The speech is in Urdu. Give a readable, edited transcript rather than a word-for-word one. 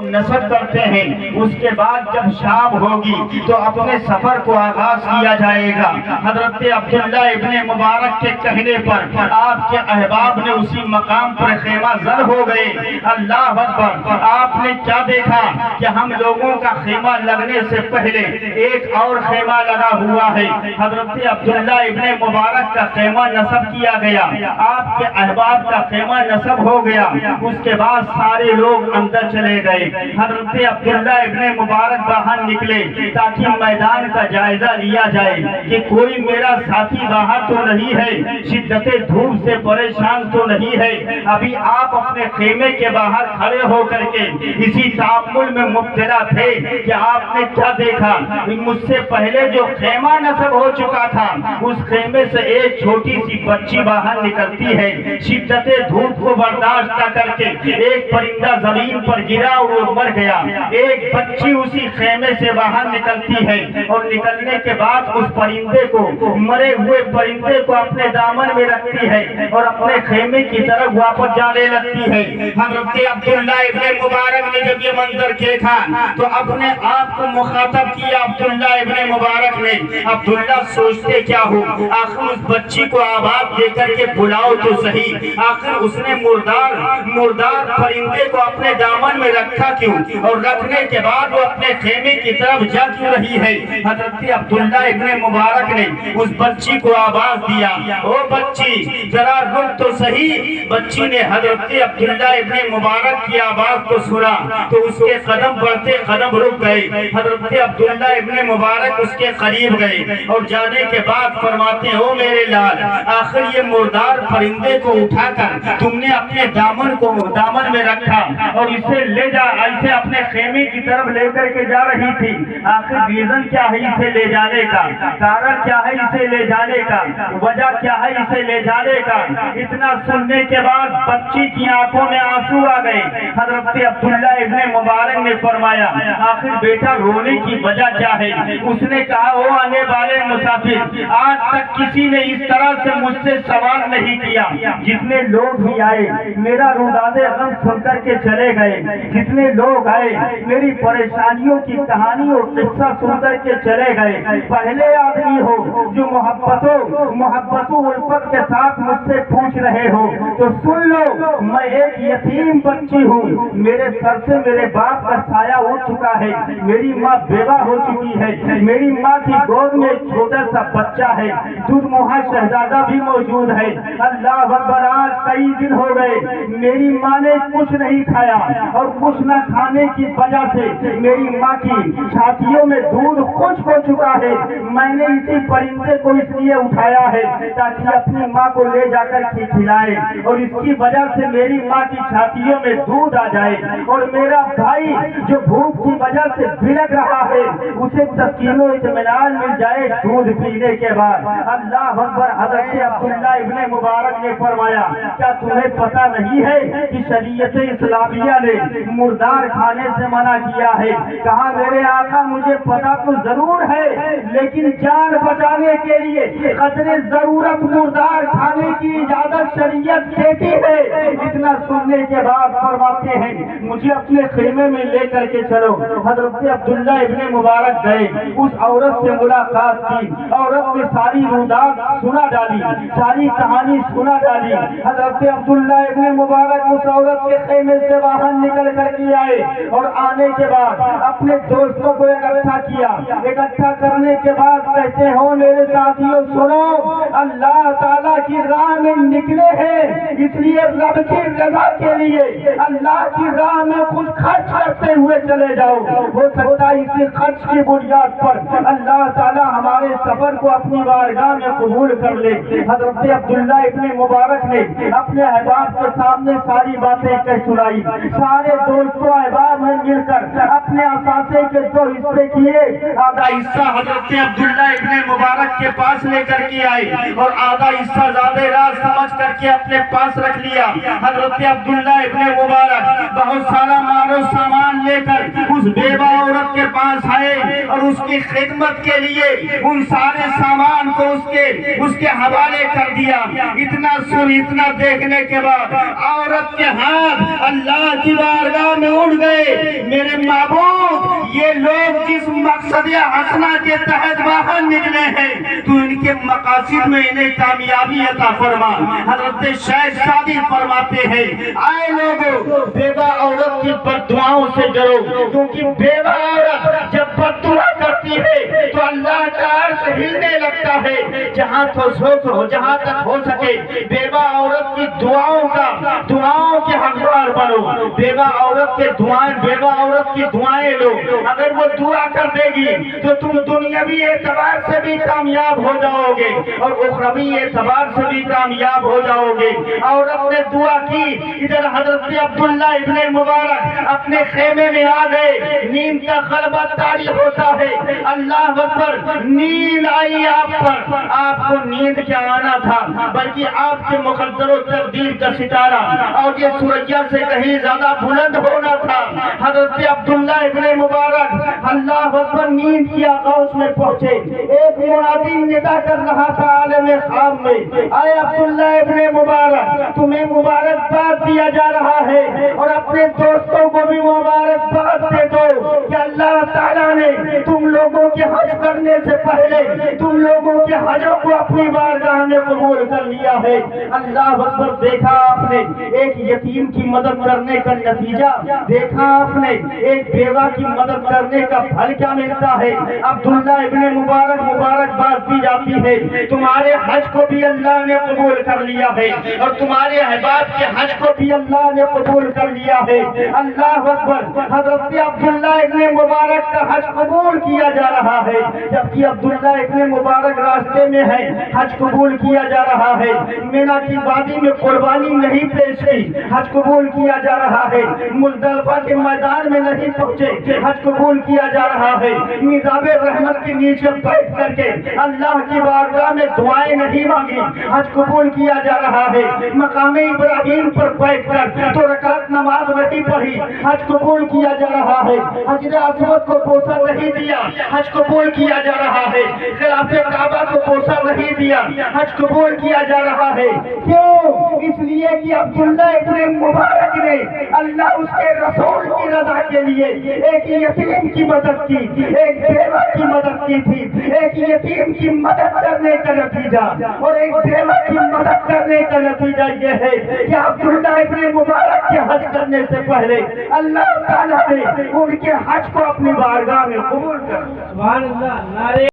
نصب کرتے ہیں۔ اس کے بعد جب شام ہوگی تو اپنے سفر کو آغاز کیا جائے گا۔ حضرت عبداللہ ابن مبارک کے کہنے پر آپ کے احباب نے اسی مقام پر خیمہ زن ہو گئے۔ اللہ اکبر! آپ نے کیا دیکھا کہ ہم لوگوں کا خیمہ لگنے سے پہلے ایک اور خیمہ لگا ہوا ہے۔ حضرت عبداللہ ابن مبارک کا خیمہ نصب کیا گیا، آپ کے احباب کا خیمہ نصب ہو گیا۔ اس کے بعد سارے لوگ اندر چلے گئے۔ حضرت عبداللہ ابن مبارک باہر نکلے تاکہ میدان کا جائزہ لیا جائے کہ کوئی میرا ساتھی باہر تو نہیں ہے، شدت دھوپ سے پریشان تو نہیں ہے۔ ابھی آپ اپنے خیمے کے باہر کھڑے ہو کر کے اسی تعامل میں مبتلا تھے کہ آپ نے کیا دیکھا، مجھ سے پہلے جو خیمہ نصب ہو چکا تھا اس خیمے سے ایک چھوٹی سی بچی باہر نکلتی ہے۔ شدت دھوپ کو برداشت نہ کر کے ایک پرندہ زمین پر گرا اور وہ مر گیا۔ ایک بچی اسی خیمے سے باہر نکلتی ہے اور نکلنے کے بعد اس پرندے کو، مرے ہوئے پرندے کو اپنے دامن میں رکھتی ہے اور اپنے خیمے کی طرف واپس جانے لگتی ہے۔ حضرت عبداللہ ابن مبارک نے جب یہ منظر دیکھا تو اپنے آپ کو مخاطب کیا عبداللہ ابن مبارک نے، عبداللہ سوچتے کیا ہو، آخر اس بچی کو آواز دے کر کے بلاؤ تو صحیح، آخر اس نے مردار پرندے کو اپنے دامن میں رکھا کیوں، اور رکھنے کے بعد وہ اپنے خیمے کی طرف جا کیوں رہی ہے۔ حضرت عبداللہ ابن مبارک نے اس بچی کو آواز دیا، او بچی ذرا رک تو صحیح۔ بچی نے حضرت عبداللہ ابن مبارک کی آواز کو سنا تو اس کے قدم بڑھتے قدم رک گئے۔ حضرت عبداللہ ابن مبارک اس کے قریب گئے اور جانے کے بعد فرماتے ہیں، او میرے لال، آخر یہ مردار پرندے کو اٹھا کر تم نے اپنے دامن میں رکھا اور اسے لے جا، اسے اپنے خیمے کی طرف لے کر کے جا رہی تھی، آخر ریزن کیا ہے اسے لے جانے کا، کارن کیا ہے اسے لے جانے کا، وجہ کیا ہے اسے لے جانے کا۔ اتنا سننے کے بعد بچی کی آنکھوں میں آنسو آ گئے۔ حضرت عبداللہ ابن مبارک نے فرمایا، آخر بیٹا رونے کی وجہ کیا ہے؟ اس نے کہا، او آنے والے مسافر، آج تک کسی نے اس طرح سے مجھ سے سوال نہیں کیا۔ جتنے لوگ بھی آئے میرا روداد غم سن کر کے چلے گئے، جتنے لوگ آئے میری پریشانیوں کی کہانی اور قصہ سن کر کے چلے گئے۔ پہلے آدمی ہو جو محبت و الفت کے ساتھ مجھ سے پوچھ رہے ہو تو سن لو، میں ایک یتیم بچی ہوں، میرے سر سے میرے باپ کا سایہ اٹھ چکا ہے، میری ماں بیوہ ہو چکی ہے، میری ماں کی گود میں ایک چھوٹا سا بچہ ہے، دودھ مہا شہزادہ بھی موجود ہے۔ اللہ اکبر! آج کئی دن ہو گئے میری ماں نے کچھ نہیں کھایا اور کچھ نہ کھانے کی وجہ سے میری ماں کی چھاتیوں میں دودھ خشک ہو چکا ہے۔ میں نے اسی پرندے کو اس لیے اٹھایا ہے تاکہ اپنی ماں کو لے جا کر کھلائے اور اس کی وجہ سے میری ماں کی چھاتیوں میں دودھ آ جائے اور میرا بھائی جو بھوک کی وجہ سے بھڑک رہا ہے اسے تسکین و اطمینان مل جائے دودھ پینے کے بعد۔ اللہ اکبر! حضرت عبداللہ ابن مبارک نے فرمایا، کیا تمہیں پتہ نہیں ہے کہ شریعت اسلامیہ نے مردار کھانے سے منع کیا ہے؟ کہا، میرے آقا مجھے پتہ تو ضرور ہے لیکن جان بچانے کے لیے قدر ضرورت مردار کھانے کی اجازت شریعت دیتی ہے۔ اتنا سننے کے بعد فرماتے ہیں، مجھے اپنے خیمے میں لے کر کے چلو۔ حضرت عبداللہ ابن مبارک گئے، اس عورت سے ملاقات کی، عورت نے ساری روداد سنا ڈالی، ساری کہانی سنا ڈالی۔ حضرت عبداللہ ابن مبارک اس عورت کے خیمے سے باہر نکل کر کے آئے اور آنے کے بعد اپنے دوستوں کو اکٹھا کیا۔ اکٹھا کرنے کے بعد کہتے ہو، میرے ساتھیوں سنو، اللہ تعالیٰ کی راہ میں نکلے ہیں، اس لیے رب کی رضا کے لیے اللہ کی راہ میں کچھ خرچ کرتے ہوئے چلے جاؤ۔ ہو سکتا ہے اسی خرچ کی بنیاد پر اللہ تعالیٰ ہمارے سفر کو اپنی بارگاہ میں قبول کر لے۔ حضرت عبداللہ ابن مبارک نے اپنے احباب کے سامنے ساری باتیں کہہ سنائی۔ سارے دوستوں احباب میں مل کر اپنے اثاثے کے دو حصے کیے، آدھا حصہ حضرت عبداللہ ابن مبارک کے پاس لے کر کے آئے اور آدھا حصہ زیادہ راز سمجھ کر کے اپنے پاس رکھ لیا۔ حضرت عبداللہ ابن مبارک بہت سارا مال و سامان لے کر اس بیوہ عورت کے پاس آئے اور اس کی خدمت کے لیے ان سارے سامان کو اس کے حوالے کر دیا۔ اتنا دیکھنے کے بعد عورت کے ہاتھ اللہ کی بارگاہ میں اٹھ گئے، میرے معبود یہ لوگ جس مقصد حسنہ کے تحت باہر نکلے ہیں تو ان کے مقاصد میں انہیں کامیابی عطا فرما۔ حضرت شیخ سعدی فرماتے ہیں آئے لوگوں بیوہ عورت کی بددعاؤں سے ڈرو، کیونکہ بیوہ عورت جب بددعا کرتی ہے تو اللہ کا عرش ہلنے لگتا ہے۔ جہاں تک ہو سکے بیوہ عورت کی دعاؤں کے حقدار بنو، بیوہ عورت کی دعائیں لو۔ اگر وہ دعا کر دے گی تو تم دنیاوی اعتبار سے بھی کامیاب ہو جاؤ گے اور اخروی اعتبار سے بھی کامیاب ہو جاؤ گے۔ عورت نے دعا کی، ادھر حضرت عبداللہ ابن مبارک اپنے خیمے میں آ گئے، نیند کا غلبہ طاری ہوتا ہے۔ اللہ اکبر، نیند آئی آپ پر، آپ کو نیند کیا آنا تھا بلکہ آپ کے مقدر و تقدیر کا ستارہ اور یہ سوریا سے کہیں زیادہ بلند ہونا تھا۔ حضرت عبداللہ ابن مبارک اللہ اکبر نیند کی آغاز میں پہنچے، ایک منادی ندا کر رہا تھا عالم خواب میں، اے عبداللہ ابن مبارک تمہیں مبارکباد دیا جا رہا ہے اور اپنے دوستوں کو بھی مبارکباد دے دو کہ اللہ تعالیٰ نے تم لوگوں کے حج کرنے سے پہلے تم لوگوں کے حجوں کو اپنی بارگاہ میں قبول کر لیا ہے۔ اللہ اکبر، دیکھا آپ نے ایک یتیم کی مدد کرنے کا نتیجہ، دیکھا آپ نے ایک بیوہ کی مدد کرنے کا پھل کیا ملتا ہے۔ عبداللہ ابن مبارکباد دی جاتی ہے، تمہارے حج کو بھی اللہ نے قبول کر لیا ہے اور تمہارے احباب کے حج کو بھی اللہ نے قبول کر لیا ہے۔ اللہ اکبر، حضرت عبداللہ ابن مبارک کا حج قبول کیا جا رہا ہے، جبکہ عبداللہ ابن مبارک راستے میں ہے، حج قبول کیا جا رہا ہے۔ مینا کی وادی میں قربانی نہیں پیش کی، حج قبول کیا جا رہا ہے۔ مزدلفہ کے میدان میں نہیں پہنچے، حج قبول کیا جا رہا ہے۔ میزاب رحمت کے نیچے بیٹھ کر کے اللہ کی بارگاہ میں دعائیں نہیں مانگی، حج قبول کیا جا رہا ہے۔ مقام ابراہیم پر بیٹھ کر تو رکعت نماز نہیں پڑھی، حج قبول کیا جا رہا ہے۔ حجر اسود کو بوسہ نہیں دیا، حج قبول کیا جا رہا ہے۔ خلاف کعبہ کو بوسہ نہیں دیا، حج قبول کیا جا رہا ہے۔ کیوں؟ اس لیے کہ عبداللہ ابن مبارک نے اللہ اس کے رسول کی رضا کے لیے ایک یتیم کی مدد کی، ایک بیوہ کی مدد کی تھی۔ ایک یتیم کی مدد کرنے کا نتیجہ اور ایک بیوہ کی مدد کرنے کا نتیجہ یہ ہے کہ عبداللہ ابن مبارک کے حج کرنے سے پہلے اللہ تعالیٰ نے ان کے حج کو اپنی بارگاہ میں قبول کر۔ سبحان اللہ، نعرے